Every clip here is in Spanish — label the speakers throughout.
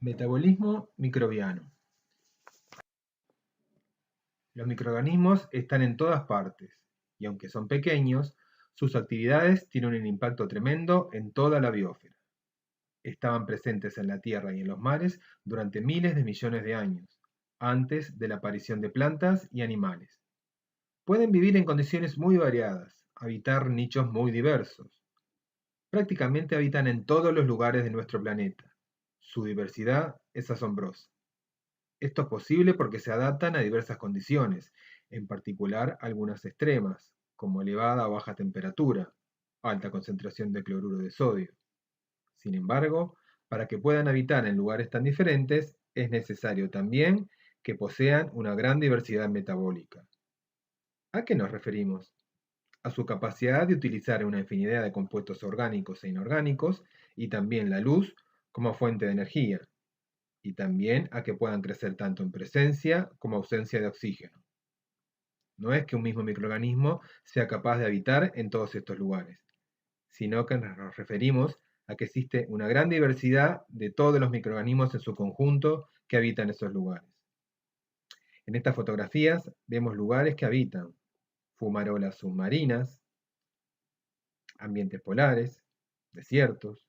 Speaker 1: Metabolismo microbiano. Los microorganismos están en todas partes, y aunque son pequeños, sus actividades tienen un impacto tremendo en toda la biosfera. Estaban presentes en la Tierra y en los mares durante miles de millones de años, antes de la aparición de plantas y animales. Pueden vivir en condiciones muy variadas, habitar nichos muy diversos. Prácticamente habitan en todos los lugares de nuestro planeta. Su diversidad es asombrosa. Esto es posible porque se adaptan a diversas condiciones, en particular algunas extremas, como elevada o baja temperatura, alta concentración de cloruro de sodio. Sin embargo, para que puedan habitar en lugares tan diferentes, es necesario también que posean una gran diversidad metabólica. ¿A qué nos referimos? A su capacidad de utilizar una infinidad de compuestos orgánicos e inorgánicos y también la luz como fuente de energía, y también a que puedan crecer tanto en presencia como ausencia de oxígeno. No es que un mismo microorganismo sea capaz de habitar en todos estos lugares, sino que nos referimos a que existe una gran diversidad de todos los microorganismos en su conjunto que habitan esos lugares. En estas fotografías vemos lugares que habitan fumarolas submarinas, ambientes polares, desiertos,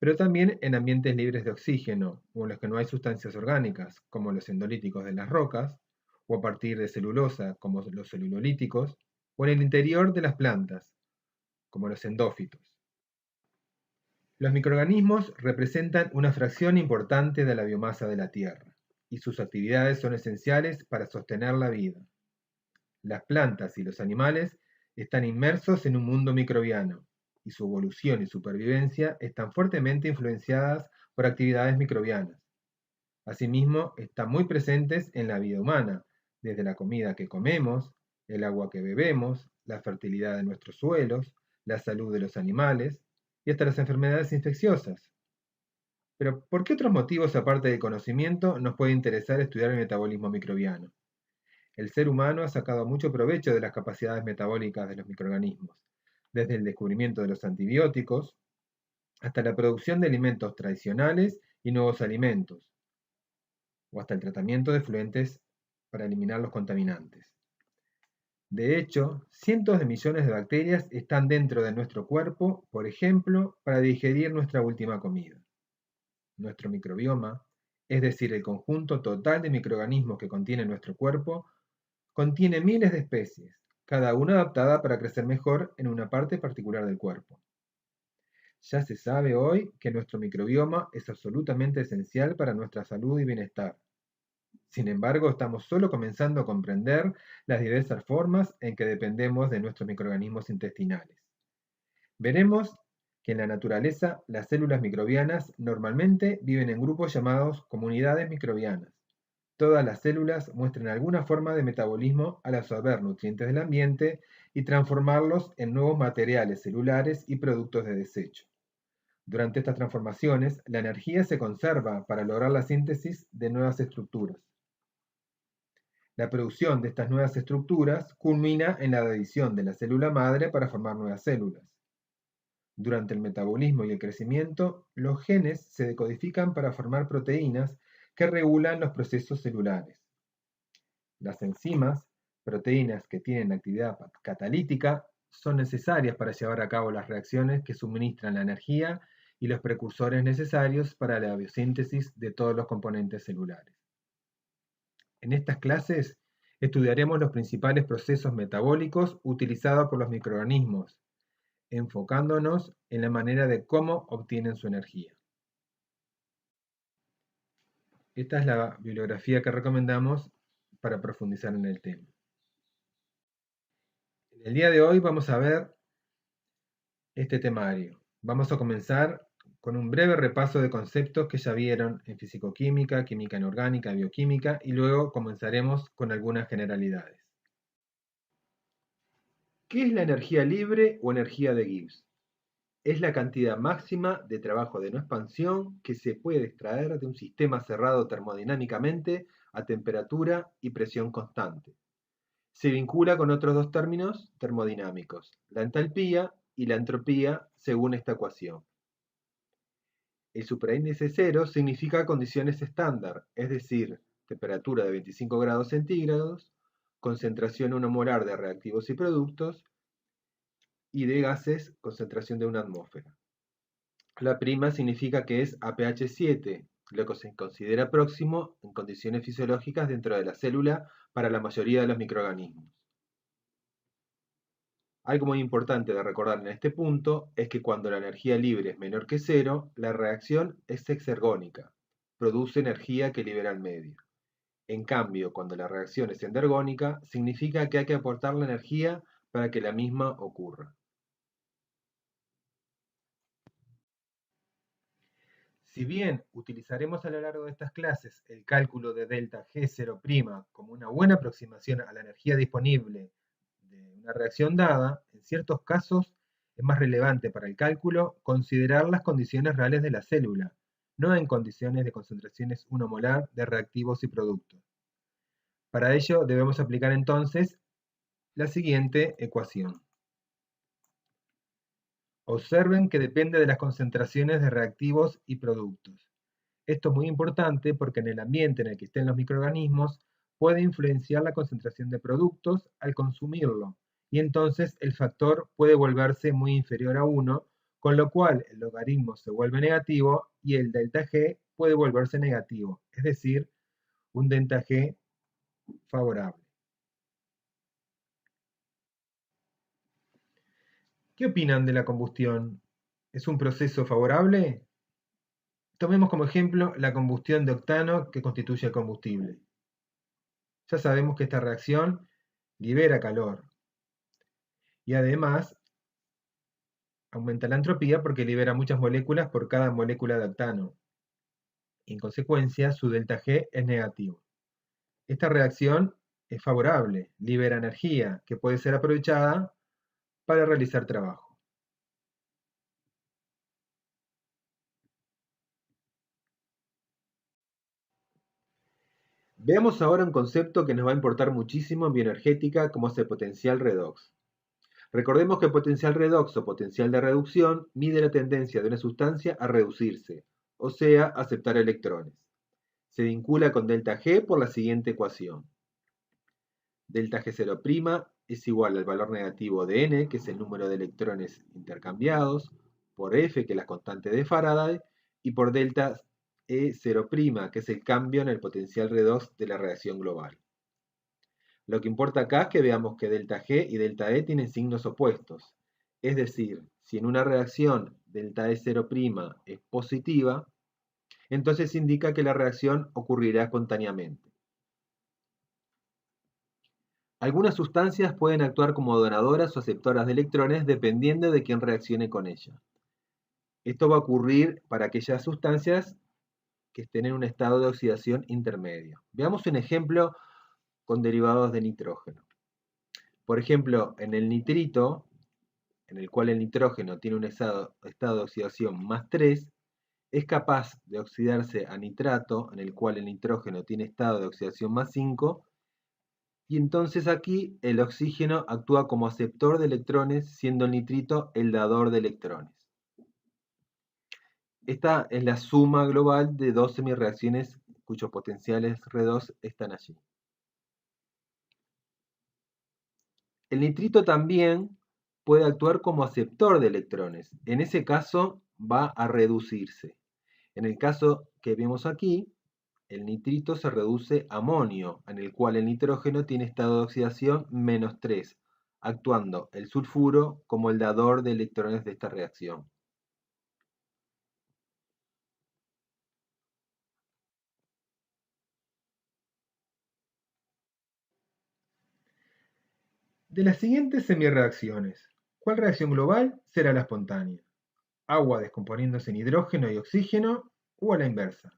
Speaker 1: pero también en ambientes libres de oxígeno o en los que no hay sustancias orgánicas, como los endolíticos de las rocas, o a partir de celulosa, como los celulolíticos, o en el interior de las plantas, como los endófitos. Los microorganismos representan una fracción importante de la biomasa de la Tierra, y sus actividades son esenciales para sostener la vida. Las plantas y los animales están inmersos en un mundo microbiano, y su evolución y supervivencia están fuertemente influenciadas por actividades microbianas. Asimismo, están muy presentes en la vida humana, desde la comida que comemos, el agua que bebemos, la fertilidad de nuestros suelos, la salud de los animales y hasta las enfermedades infecciosas. Pero, ¿por qué otros motivos aparte del conocimiento nos puede interesar estudiar el metabolismo microbiano? El ser humano ha sacado mucho provecho de las capacidades metabólicas de los microorganismos, desde el descubrimiento de los antibióticos hasta la producción de alimentos tradicionales y nuevos alimentos, o hasta el tratamiento de efluentes para eliminar los contaminantes. De hecho, cientos de millones de bacterias están dentro de nuestro cuerpo, por ejemplo, para digerir nuestra última comida. Nuestro microbioma, es decir, el conjunto total de microorganismos que contiene nuestro cuerpo, contiene miles de especies, cada una adaptada para crecer mejor en una parte particular del cuerpo. Ya se sabe hoy que nuestro microbioma es absolutamente esencial para nuestra salud y bienestar. Sin embargo, estamos solo comenzando a comprender las diversas formas en que dependemos de nuestros microorganismos intestinales. Veremos que en la naturaleza las células microbianas normalmente viven en grupos llamados comunidades microbianas. Todas las células muestran alguna forma de metabolismo al absorber nutrientes del ambiente y transformarlos en nuevos materiales celulares y productos de desecho. Durante estas transformaciones, la energía se conserva para lograr la síntesis de nuevas estructuras. La producción de estas nuevas estructuras culmina en la adición de la célula madre para formar nuevas células. Durante el metabolismo y el crecimiento, los genes se decodifican para formar proteínas que regulan los procesos celulares. Las enzimas, proteínas que tienen actividad catalítica, son necesarias para llevar a cabo las reacciones que suministran la energía y los precursores necesarios para la biosíntesis de todos los componentes celulares. En estas clases estudiaremos los principales procesos metabólicos utilizados por los microorganismos, enfocándonos en la manera de cómo obtienen su energía. Esta es la bibliografía que recomendamos para profundizar en el tema. En el día de hoy vamos a ver este temario. Vamos a comenzar con un breve repaso de conceptos que ya vieron en fisicoquímica, química inorgánica, bioquímica, y luego comenzaremos con algunas generalidades. ¿Qué es la energía libre o energía de Gibbs? Es la cantidad máxima de trabajo de no expansión que se puede extraer de un sistema cerrado termodinámicamente a temperatura y presión constante. Se vincula con otros dos términos termodinámicos, la entalpía y la entropía, según esta ecuación. El superíndice 0 significa condiciones estándar, es decir, temperatura de 25 grados centígrados, concentración 1 molar de reactivos y productos, y de gases, concentración de una atmósfera. La prima significa que es a pH 7, lo que se considera próximo en condiciones fisiológicas dentro de la célula para la mayoría de los microorganismos. Algo muy importante de recordar en este punto es que cuando la energía libre es menor que cero, la reacción es exergónica, produce energía que libera al medio. En cambio, cuando la reacción es endergónica, significa que hay que aportar la energía para que la misma ocurra. Si bien utilizaremos a lo largo de estas clases el cálculo de delta G0' como una buena aproximación a la energía disponible de una reacción dada, en ciertos casos es más relevante para el cálculo considerar las condiciones reales de la célula, no en condiciones de concentraciones 1 molar de reactivos y productos. Para ello debemos aplicar entonces la siguiente ecuación. Observen que depende de las concentraciones de reactivos y productos. Esto es muy importante porque en el ambiente en el que estén los microorganismos puede influenciar la concentración de productos al consumirlo, y entonces el factor puede volverse muy inferior a 1, con lo cual el logaritmo se vuelve negativo y el delta G puede volverse negativo, es decir, un delta G favorable. ¿Qué opinan de la combustión? ¿Es un proceso favorable? Tomemos como ejemplo la combustión de octano que constituye el combustible. Ya sabemos que esta reacción libera calor y además aumenta la entropía porque libera muchas moléculas por cada molécula de octano. En consecuencia, su delta G es negativo. Esta reacción es favorable, libera energía que puede ser aprovechada para realizar trabajo. Veamos ahora un concepto que nos va a importar muchísimo en bioenergética como es el potencial redox. Recordemos que el potencial redox o potencial de reducción mide la tendencia de una sustancia a reducirse, o sea, a aceptar electrones. Se vincula con delta G por la siguiente ecuación. Delta G0' es igual al valor negativo de n, que es el número de electrones intercambiados, por F, que es la constante de Faraday, y por delta E0', que es el cambio en el potencial redox de la reacción global. Lo que importa acá es que veamos que delta G y delta E tienen signos opuestos. Es decir, si en una reacción delta E0' es positiva, entonces indica que la reacción ocurrirá espontáneamente. Algunas sustancias pueden actuar como donadoras o aceptoras de electrones dependiendo de quién reaccione con ella. Esto va a ocurrir para aquellas sustancias que estén en un estado de oxidación intermedio. Veamos un ejemplo con derivados de nitrógeno. Por ejemplo, en el nitrito, en el cual el nitrógeno tiene un estado de oxidación más 3, es capaz de oxidarse a nitrato, en el cual el nitrógeno tiene estado de oxidación más 5, y entonces aquí el oxígeno actúa como aceptor de electrones, siendo el nitrito el dador de electrones. Esta es la suma global de dos semirreacciones cuyos potenciales redox están allí. El nitrito también puede actuar como aceptor de electrones. En ese caso va a reducirse. En el caso que vemos aquí, el nitrito se reduce a amonio, en el cual el nitrógeno tiene estado de oxidación menos 3, actuando el sulfuro como el dador de electrones de esta reacción. De las siguientes semirreacciones, ¿cuál reacción global será la espontánea? ¿Agua descomponiéndose en hidrógeno y oxígeno o a la inversa?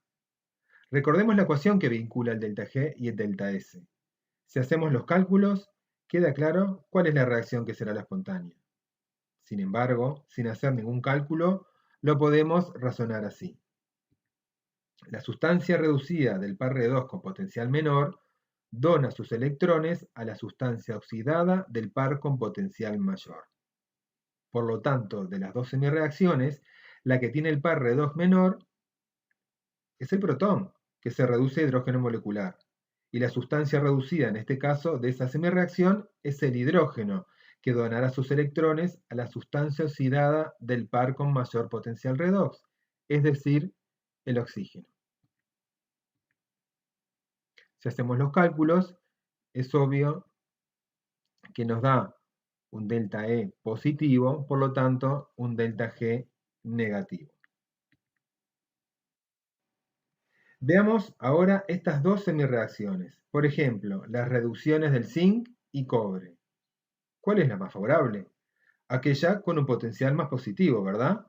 Speaker 1: Recordemos la ecuación que vincula el delta G y el delta S. Si hacemos los cálculos, queda claro cuál es la reacción que será la espontánea. Sin embargo, sin hacer ningún cálculo, lo podemos razonar así. La sustancia reducida del par redox con potencial menor dona sus electrones a la sustancia oxidada del par con potencial mayor. Por lo tanto, de las dos semireacciones, La que tiene el par redox menor es el protón, que se reduce a hidrógeno molecular. Y la sustancia reducida en este caso de esa semireacción es el hidrógeno, que donará sus electrones a la sustancia oxidada del par con mayor potencial redox, es decir, el oxígeno. Si hacemos los cálculos, es obvio que nos da un delta E positivo, por lo tanto, un delta G negativo. Veamos ahora estas dos semireacciones. Por ejemplo, las reducciones del zinc y cobre. ¿Cuál es la más favorable? Aquella con un potencial más positivo, ¿verdad?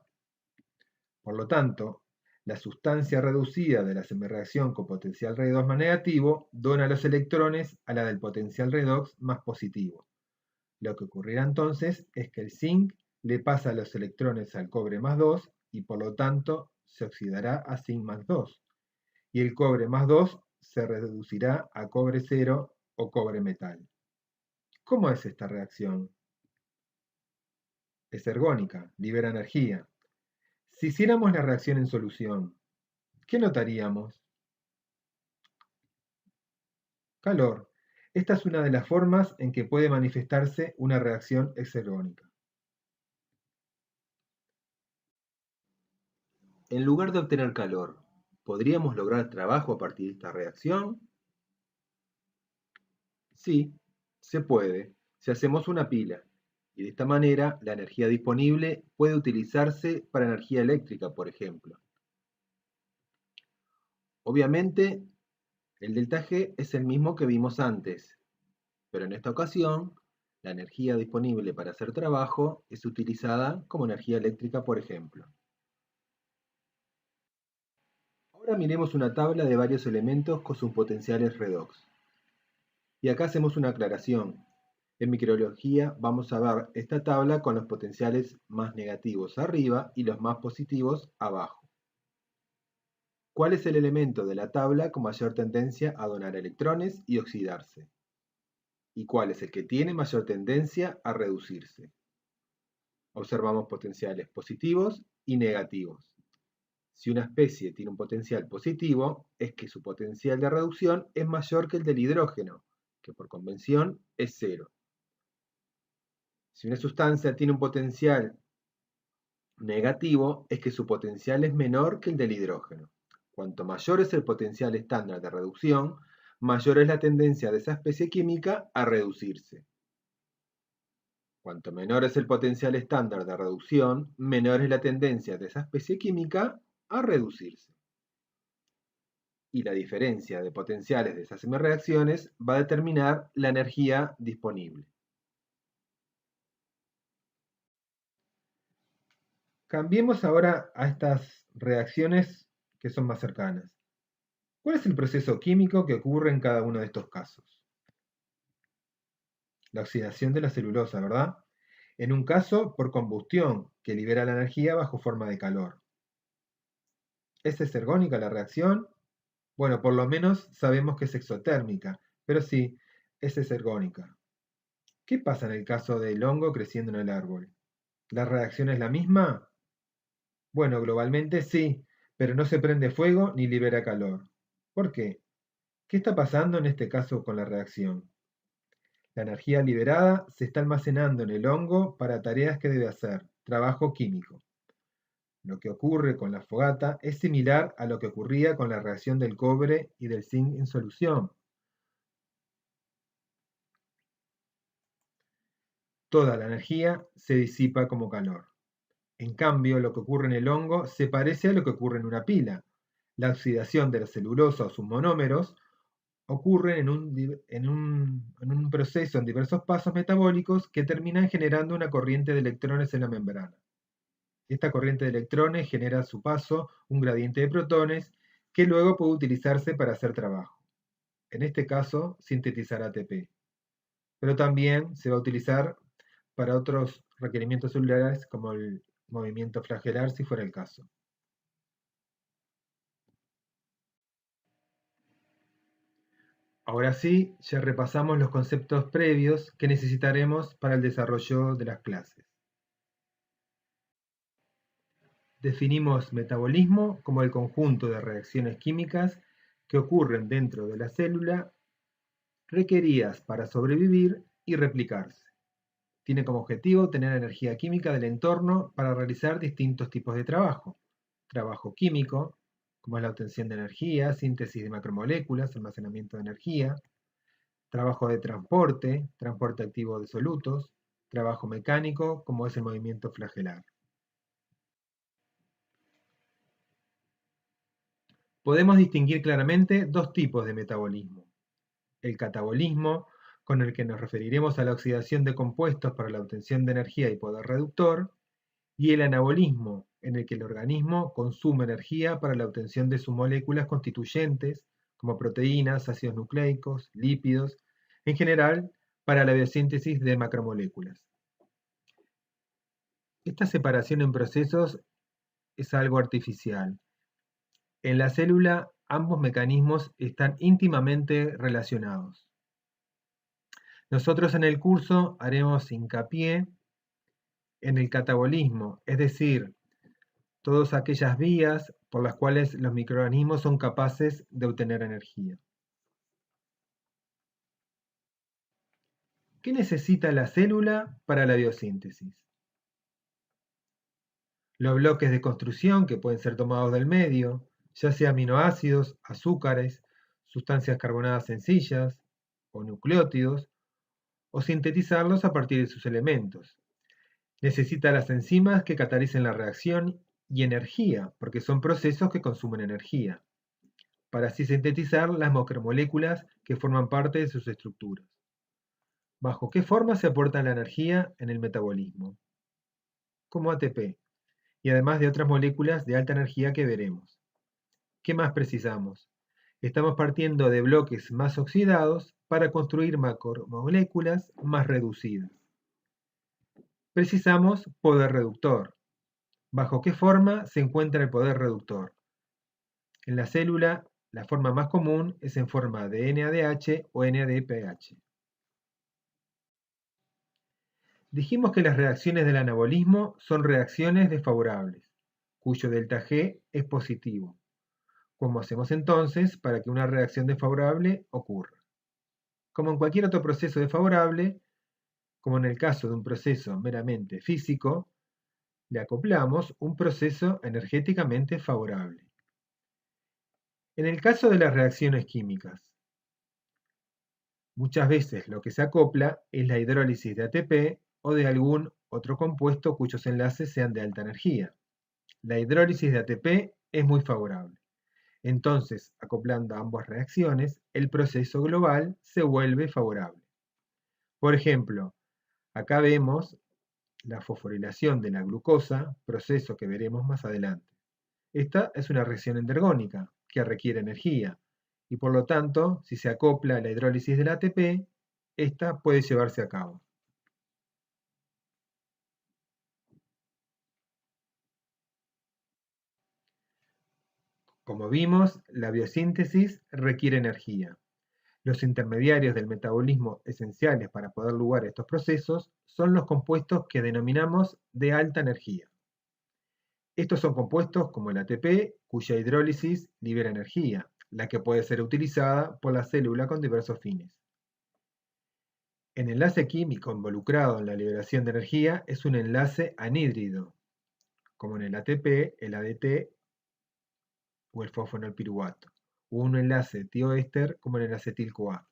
Speaker 1: Por lo tanto, la sustancia reducida de la semireacción con potencial redox más negativo dona los electrones a la del potencial redox más positivo. Lo que ocurrirá entonces es que el zinc le pasa los electrones al cobre más 2 y por lo tanto se oxidará a zinc más 2. Y el cobre más 2 se reducirá a cobre 0 o cobre metal. ¿Cómo es esta reacción? Es ergónica, libera energía. Si hiciéramos la reacción en solución, ¿qué notaríamos? Calor. Esta es una de las formas en que puede manifestarse una reacción exergónica. En lugar de obtener calor, ¿podríamos lograr trabajo a partir de esta reacción? Sí, se puede, si hacemos una pila, y de esta manera la energía disponible puede utilizarse para energía eléctrica, por ejemplo. Obviamente, el delta G es el mismo que vimos antes, pero en esta ocasión, la energía disponible para hacer trabajo es utilizada como energía eléctrica, por ejemplo. Ahora miremos una tabla de varios elementos con sus potenciales redox. Y acá hacemos una aclaración. En microbiología vamos a ver esta tabla con los potenciales más negativos arriba y los más positivos abajo. ¿Cuál es el elemento de la tabla con mayor tendencia a donar electrones y oxidarse? ¿Y cuál es el que tiene mayor tendencia a reducirse? Observamos potenciales positivos y negativos. Si una especie tiene un potencial positivo, es que su potencial de reducción es mayor que el del hidrógeno, que por convención es cero. Si una sustancia tiene un potencial negativo, es que su potencial es menor que el del hidrógeno. Cuanto mayor es el potencial estándar de reducción, mayor es la tendencia de esa especie química a reducirse. Cuanto menor es el potencial estándar de reducción, menor es la tendencia de esa especie química a reducirse. Y la diferencia de potenciales de esas semireacciones va a determinar la energía disponible. Cambiemos ahora a estas reacciones que son más cercanas. ¿Cuál es el proceso químico que ocurre en cada uno de estos casos? La oxidación de la celulosa, ¿verdad? En un caso, por combustión, que libera la energía bajo forma de calor. ¿Es exergónica la reacción? Bueno, por lo menos sabemos que es exotérmica, pero sí, es exergónica. ¿Qué pasa en el caso del hongo creciendo en el árbol? ¿La reacción es la misma? Bueno, globalmente sí, pero no se prende fuego ni libera calor. ¿Por qué? ¿Qué está pasando en este caso con la reacción? La energía liberada se está almacenando en el hongo para tareas que debe hacer, trabajo químico. Lo que ocurre con la fogata es similar a lo que ocurría con la reacción del cobre y del zinc en solución. Toda la energía se disipa como calor. En cambio, lo que ocurre en el hongo se parece a lo que ocurre en una pila. La oxidación de la celulosa o sus monómeros ocurre en un proceso en diversos pasos metabólicos que terminan generando una corriente de electrones en la membrana. Esta corriente de electrones genera a su paso un gradiente de protones que luego puede utilizarse para hacer trabajo. En este caso, sintetizar ATP. Pero también se va a utilizar para otros requerimientos celulares como el movimiento flagelar si fuera el caso. Ahora sí, ya repasamos los conceptos previos que necesitaremos para el desarrollo de las clases. Definimos metabolismo como el conjunto de reacciones químicas que ocurren dentro de la célula requeridas para sobrevivir y replicarse. Tiene como objetivo tener energía química del entorno para realizar distintos tipos de trabajo. Trabajo químico, como es la obtención de energía, síntesis de macromoléculas, almacenamiento de energía. Trabajo de transporte, transporte activo de solutos. Trabajo mecánico, como es el movimiento flagelar. Podemos distinguir claramente dos tipos de metabolismo. El catabolismo, con el que nos referiremos a la oxidación de compuestos para la obtención de energía y poder reductor, y el anabolismo, en el que el organismo consume energía para la obtención de sus moléculas constituyentes, como proteínas, ácidos nucleicos, lípidos, en general para la biosíntesis de macromoléculas. Esta separación en procesos es algo artificial. En la célula, ambos mecanismos están íntimamente relacionados. Nosotros en el curso haremos hincapié en el catabolismo, es decir, todas aquellas vías por las cuales los microorganismos son capaces de obtener energía. ¿Qué necesita la célula para la biosíntesis? Los bloques de construcción que pueden ser tomados del medio, ya sea aminoácidos, azúcares, sustancias carbonadas sencillas o nucleótidos, o sintetizarlos a partir de sus elementos. Necesita las enzimas que catalicen la reacción y energía, porque son procesos que consumen energía, para así sintetizar las macromoléculas que forman parte de sus estructuras. ¿Bajo qué forma se aporta la energía en el metabolismo? Como ATP, y además de otras moléculas de alta energía que veremos. ¿Qué más precisamos? Estamos partiendo de bloques más oxidados para construir macromoléculas más reducidas. Precisamos poder reductor. ¿Bajo qué forma se encuentra el poder reductor? En la célula, la forma más común es en forma de NADH o NADPH. Dijimos que las reacciones del anabolismo son reacciones desfavorables, cuyo delta G es positivo. ¿Cómo hacemos entonces para que una reacción desfavorable ocurra? Como en cualquier otro proceso desfavorable, como en el caso de un proceso meramente físico, le acoplamos un proceso energéticamente favorable. En el caso de las reacciones químicas, muchas veces lo que se acopla es la hidrólisis de ATP o de algún otro compuesto cuyos enlaces sean de alta energía. La hidrólisis de ATP es muy favorable. Entonces, acoplando ambas reacciones, el proceso global se vuelve favorable. Por ejemplo, acá vemos la fosforilación de la glucosa, proceso que veremos más adelante. Esta es una reacción endergónica que requiere energía y por lo tanto, si se acopla la hidrólisis del ATP, esta puede llevarse a cabo. Como vimos, la biosíntesis requiere energía. Los intermediarios del metabolismo esenciales para poder lugar estos procesos son los compuestos que denominamos de alta energía. Estos son compuestos como el ATP, cuya hidrólisis libera energía, la que puede ser utilizada por la célula con diversos fines. El enlace químico involucrado en la liberación de energía es un enlace anhídrido, como en el ATP, el ADT o el fosfonolpiruvato, o un enlace tioéster como en el acetil-CoA.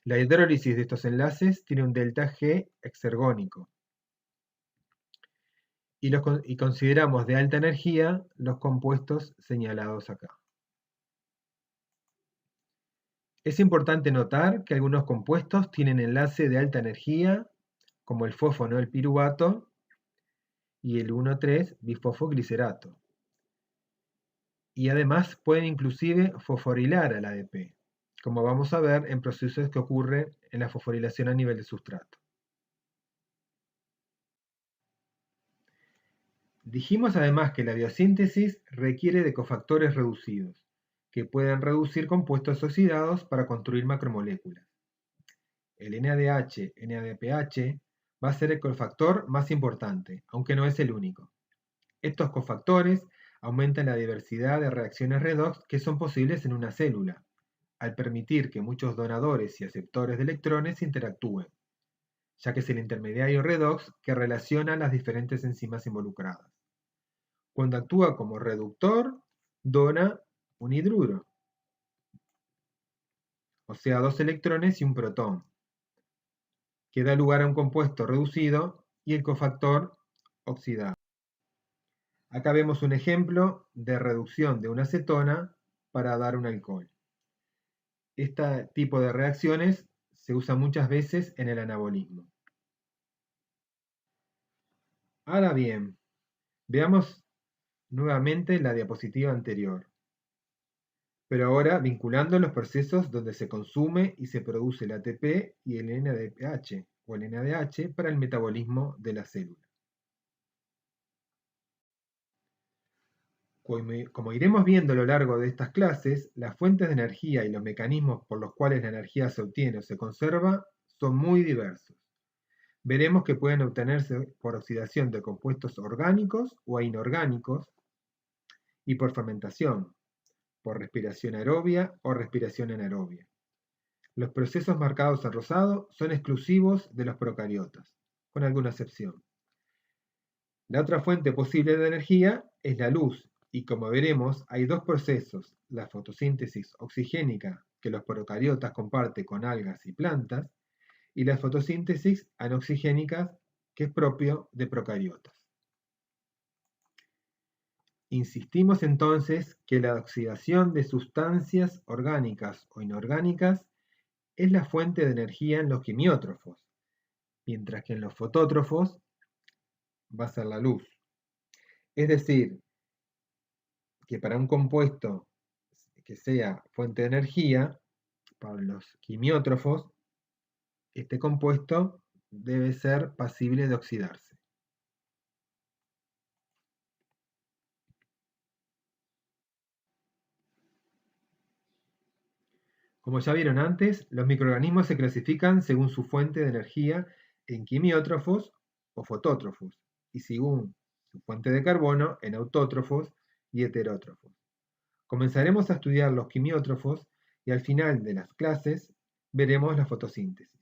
Speaker 1: La hidrólisis de estos enlaces tiene un delta G exergónico y consideramos de alta energía los compuestos señalados acá. Es importante notar que algunos compuestos tienen enlace de alta energía, como el fosfonolpiruvato y el 1,3-bifosfoglicerato. Y además pueden inclusive fosforilar al ADP, como vamos a ver en procesos que ocurren en la fosforilación a nivel de sustrato. Dijimos además que la biosíntesis requiere de cofactores reducidos, que pueden reducir compuestos oxidados para construir macromoléculas. El NADH-NADPH va a ser el cofactor más importante, aunque no es el único. Estos cofactores aumentan la diversidad de reacciones redox que son posibles en una célula, al permitir que muchos donadores y aceptores de electrones interactúen, ya que es el intermediario redox que relaciona las diferentes enzimas involucradas. Cuando actúa como reductor, dona un hidruro, o sea, 2 electrones y un protón, que da lugar a un compuesto reducido y el cofactor oxidado. Acá vemos un ejemplo de reducción de una acetona para dar un alcohol. Este tipo de reacciones se usa muchas veces en el anabolismo. Ahora bien, veamos nuevamente la diapositiva anterior, pero ahora vinculando los procesos donde se consume y se produce el ATP y el NADH o el NADH para el metabolismo de la célula. Como iremos viendo a lo largo de estas clases, las fuentes de energía y los mecanismos por los cuales la energía se obtiene o se conserva son muy diversos. Veremos que pueden obtenerse por oxidación de compuestos orgánicos o inorgánicos y por fermentación, por respiración aerobia o respiración anaerobia. Los procesos marcados en rosado son exclusivos de los procariotas, con alguna excepción. La otra fuente posible de energía es la luz, y como veremos, hay dos procesos, la fotosíntesis oxigénica, que los procariotas comparten con algas y plantas, y la fotosíntesis anoxigénica, que es propio de procariotas. Insistimos entonces que la oxidación de sustancias orgánicas o inorgánicas es la fuente de energía en los quimiótrofos, mientras que en los fotótrofos va a ser la luz. Es decir, que para un compuesto que sea fuente de energía, para los quimiótrofos, este compuesto debe ser pasible de oxidarse. Como ya vieron antes, los microorganismos se clasifican según su fuente de energía en quimiótrofos o fotótrofos, y según su fuente de carbono en autótrofos y heterótrofos. Comenzaremos a estudiar los quimiótrofos y al final de las clases veremos la fotosíntesis.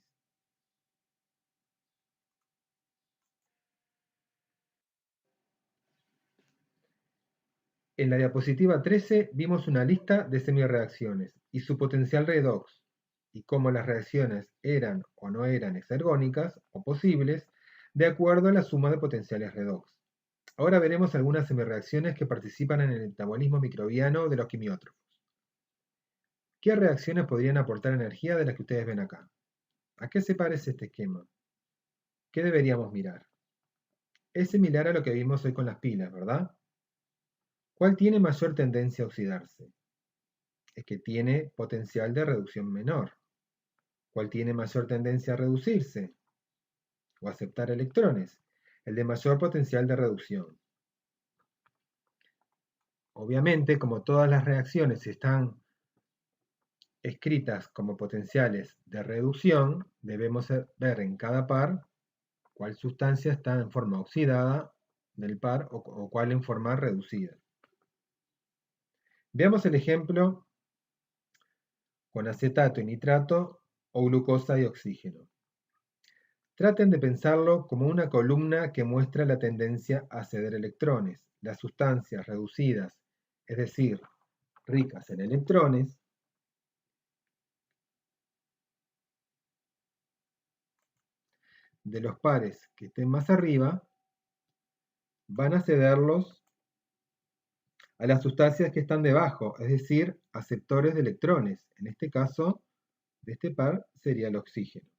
Speaker 1: En la diapositiva 13 vimos una lista de semireacciones y su potencial redox, y cómo las reacciones eran o no eran exergónicas o posibles de acuerdo a la suma de potenciales redox. Ahora veremos algunas semireacciones que participan en el metabolismo microbiano de los quimiótrofos. ¿Qué reacciones podrían aportar energía de las que ustedes ven acá? ¿A qué se parece este esquema? ¿Qué deberíamos mirar? Es similar a lo que vimos hoy con las pilas, ¿verdad? ¿Cuál tiene mayor tendencia a oxidarse? El que tiene potencial de reducción menor. ¿Cuál tiene mayor tendencia a reducirse o aceptar electrones? El de mayor potencial de reducción. Obviamente, como todas las reacciones están escritas como potenciales de reducción, debemos ver en cada par cuál sustancia está en forma oxidada del par o cuál en forma reducida. Veamos el ejemplo con acetato y nitrato o glucosa y oxígeno. Traten de pensarlo como una columna que muestra la tendencia a ceder electrones. Las sustancias reducidas, es decir, ricas en electrones, de los pares que estén más arriba, van a cederlos a las sustancias que están debajo, es decir, aceptores de electrones. En este caso, de este par sería el oxígeno.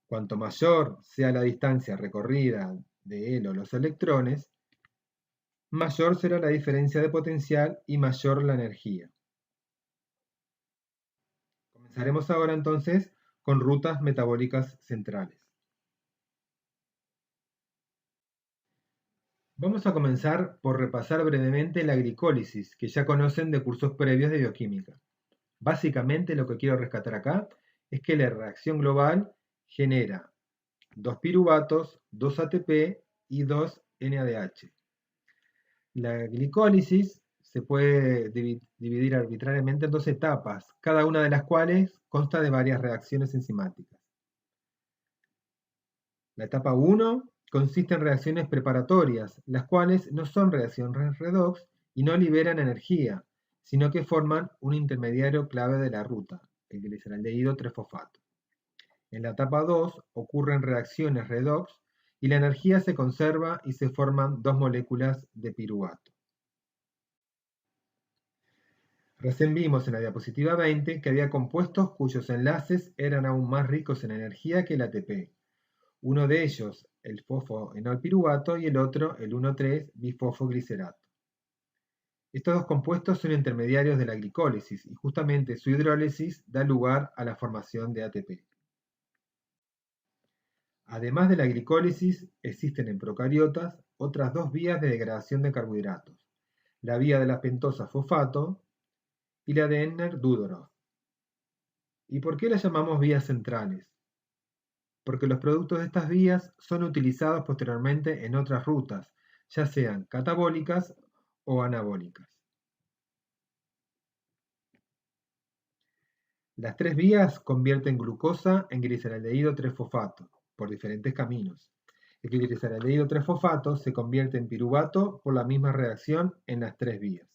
Speaker 1: Cuanto mayor sea la distancia recorrida de él o los electrones, mayor será la diferencia de potencial y mayor la energía. Comenzaremos ahora entonces con rutas metabólicas centrales. Vamos a comenzar por repasar brevemente la glicólisis, que ya conocen de cursos previos de bioquímica. Básicamente lo que quiero rescatar acá es que la reacción global genera 2 piruvatos, 2 ATP y 2 NADH. La glicólisis se puede dividir arbitrariamente en dos etapas, cada una de las cuales consta de varias reacciones enzimáticas. La etapa 1 consiste en reacciones preparatorias, las cuales no son reacciones redox y no liberan energía, sino que forman un intermediario clave de la ruta, el gliceraldehído 3-fosfato. En la etapa 2 ocurren reacciones redox y la energía se conserva y se forman dos moléculas de piruvato. Recién vimos en la diapositiva 20 que había compuestos cuyos enlaces eran aún más ricos en energía que el ATP. Uno de ellos, el fosfoenolpiruvato, y el otro, el 1,3-bifosfoglicerato. Estos dos compuestos son intermediarios de la glicólisis y justamente su hidrólisis da lugar a la formación de ATP. Además de la glicólisis, existen en procariotas otras dos vías de degradación de carbohidratos, la vía de la pentosa fosfato y la de Ennert-Dudorow. ¿Y por qué las llamamos vías centrales? Porque los productos de estas vías son utilizados posteriormente en otras rutas, ya sean catabólicas o anabólicas. Las tres vías convierten glucosa en gliceraldehído 3-fosfato por diferentes caminos. El gliceraldehído 3-fosfato se convierte en piruvato por la misma reacción en las tres vías.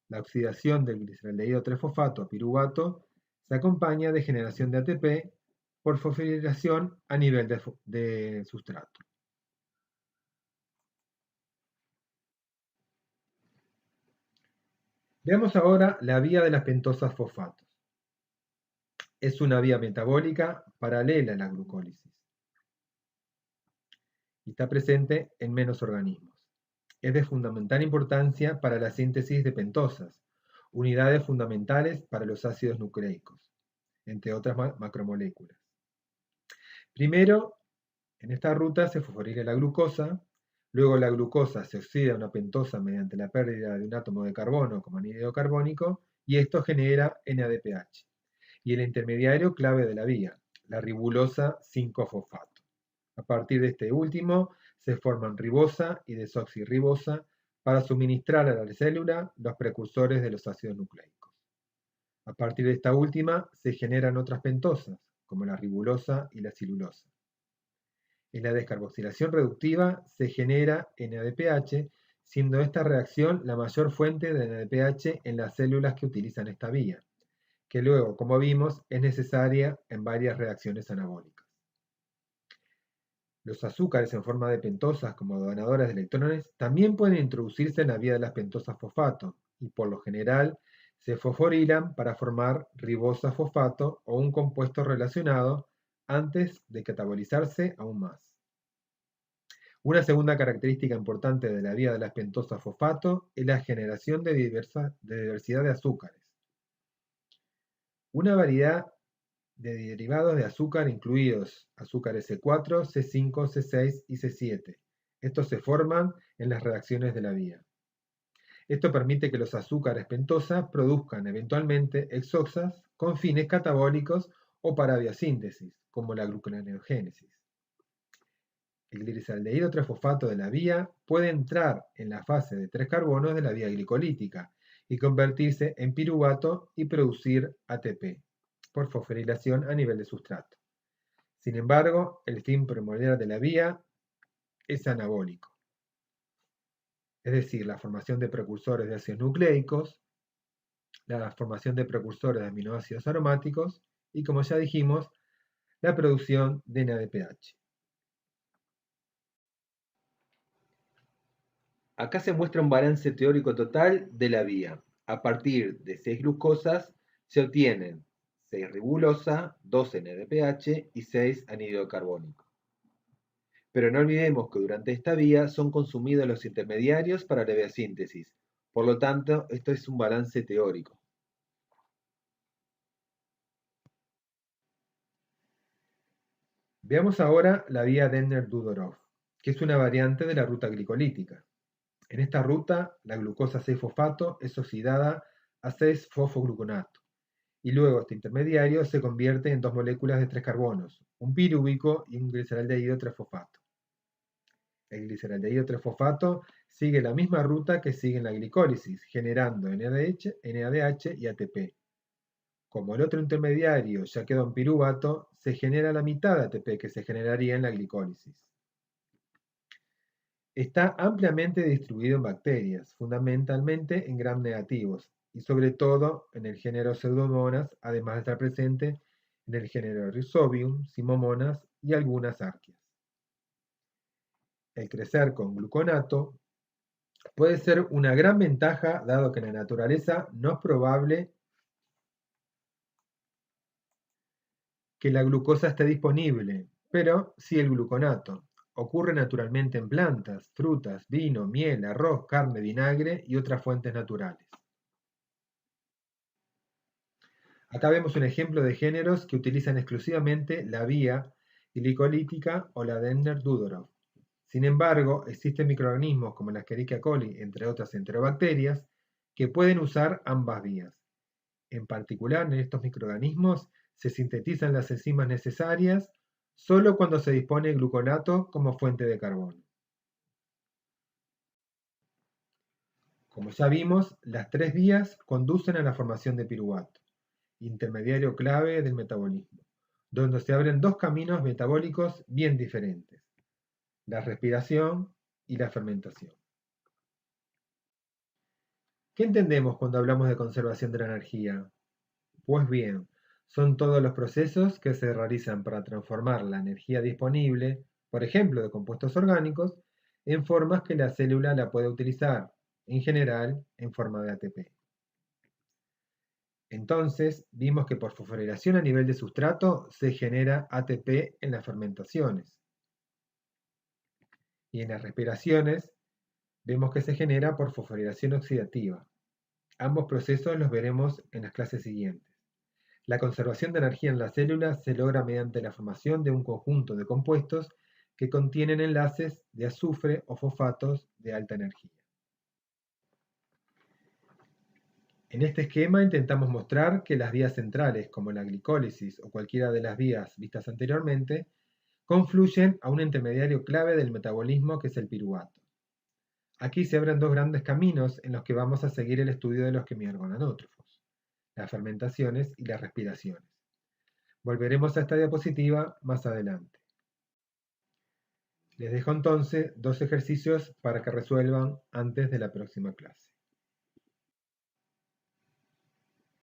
Speaker 1: La oxidación del gliceraldehído 3-fosfato a piruvato se acompaña de generación de ATP por fosforilación a nivel de sustrato. Veamos ahora la vía de las pentosas fosfatos. Es una vía metabólica paralela a la glucólisis y está presente en menos organismos. Es de fundamental importancia para la síntesis de pentosas, unidades fundamentales para los ácidos nucleicos, entre otras macromoléculas. Primero, en esta ruta se fosforila la glucosa, luego la glucosa se oxida a una pentosa mediante la pérdida de un átomo de carbono como anhídrido carbónico y esto genera NADPH. Y el intermediario clave de la vía, la ribulosa 5-fosfato. A partir de este último se forman ribosa y desoxirribosa para suministrar a la célula los precursores de los ácidos nucleicos. A partir de esta última se generan otras pentosas, como la ribulosa y la silulosa. En la descarboxilación reductiva se genera NADPH, siendo esta reacción la mayor fuente de NADPH en las células que utilizan esta vía, que luego, como vimos, es necesaria en varias reacciones anabólicas. Los azúcares en forma de pentosas como donadores de electrones también pueden introducirse en la vía de las pentosas fosfato y por lo general se fosforilan para formar ribosa fosfato o un compuesto relacionado antes de catabolizarse aún más. Una segunda característica importante de la vía de las pentosas fosfato es la generación de diversidad de azúcares. Una variedad de derivados de azúcar incluidos azúcares C4, C5, C6 y C7. Estos se forman en las reacciones de la vía. Esto permite que los azúcares pentosa produzcan eventualmente exoxas con fines catabólicos o para biosíntesis, como la gluconeogénesis. El gliceraldehído 3-fosfato de la vía puede entrar en la fase de 3 carbonos de la vía glicolítica y convertirse en piruvato y producir ATP por fosforilación a nivel de sustrato. Sin embargo, el fin primordial de la vía es anabólico, es decir, la formación de precursores de ácidos nucleicos, la formación de precursores de aminoácidos aromáticos y, como ya dijimos, la producción de NADPH. Acá se muestra un balance teórico total de la vía. A partir de 6 glucosas se obtienen 6 ribulosa, 2 NADPH y 6 anhídrido carbónico. Pero no olvidemos que durante esta vía son consumidos los intermediarios para la biosíntesis. Por lo tanto, esto es un balance teórico. Veamos ahora la vía Ennert-Dudorow, que es una variante de la ruta glicolítica. En esta ruta, la glucosa 6-fosfato es oxidada a 6-fosfogluconato y luego este intermediario se convierte en dos moléculas de 3 carbonos, un pirúvico y un gliceraldehído 3-fosfato. El gliceraldehído trifosfato sigue la misma ruta que sigue en la glicólisis, generando NADH y ATP. Como el otro intermediario ya quedó en piruvato, se genera la mitad de ATP que se generaría en la glicólisis. Está ampliamente distribuido en bacterias, fundamentalmente en gram negativos, y sobre todo en el género Pseudomonas, además de estar presente en el género Rhizobium, Simomonas y algunas arqueas. El crecer con gluconato puede ser una gran ventaja, dado que en la naturaleza no es probable que la glucosa esté disponible, pero sí el gluconato. Ocurre naturalmente en plantas, frutas, vino, miel, arroz, carne, vinagre y otras fuentes naturales. Acá vemos un ejemplo de géneros que utilizan exclusivamente la vía glicolítica o la de Ender-Dudorov. Sin embargo, existen microorganismos como la Escherichia coli, entre otras enterobacterias, que pueden usar ambas vías. En particular, en estos microorganismos se sintetizan las enzimas necesarias solo cuando se dispone de gluconato como fuente de carbono. Como ya vimos, las tres vías conducen a la formación de piruvato, intermediario clave del metabolismo, donde se abren dos caminos metabólicos bien diferentes: la respiración y la fermentación. ¿Qué entendemos cuando hablamos de conservación de la energía? Pues bien, son todos los procesos que se realizan para transformar la energía disponible, por ejemplo de compuestos orgánicos, en formas que la célula la puede utilizar, en general en forma de ATP. Entonces, vimos que por fosforilación a nivel de sustrato se genera ATP en las fermentaciones. Y en las respiraciones, vemos que se genera por fosforilación oxidativa. Ambos procesos los veremos en las clases siguientes. La conservación de energía en las células se logra mediante la formación de un conjunto de compuestos que contienen enlaces de azufre o fosfatos de alta energía. En este esquema intentamos mostrar que las vías centrales, como la glicólisis o cualquiera de las vías vistas anteriormente, confluyen a un intermediario clave del metabolismo que es el piruvato. Aquí se abren dos grandes caminos en los que vamos a seguir el estudio de los quimiorgananótrofos, las fermentaciones y las respiraciones. Volveremos a esta diapositiva más adelante. Les dejo entonces dos ejercicios para que resuelvan antes de la próxima clase.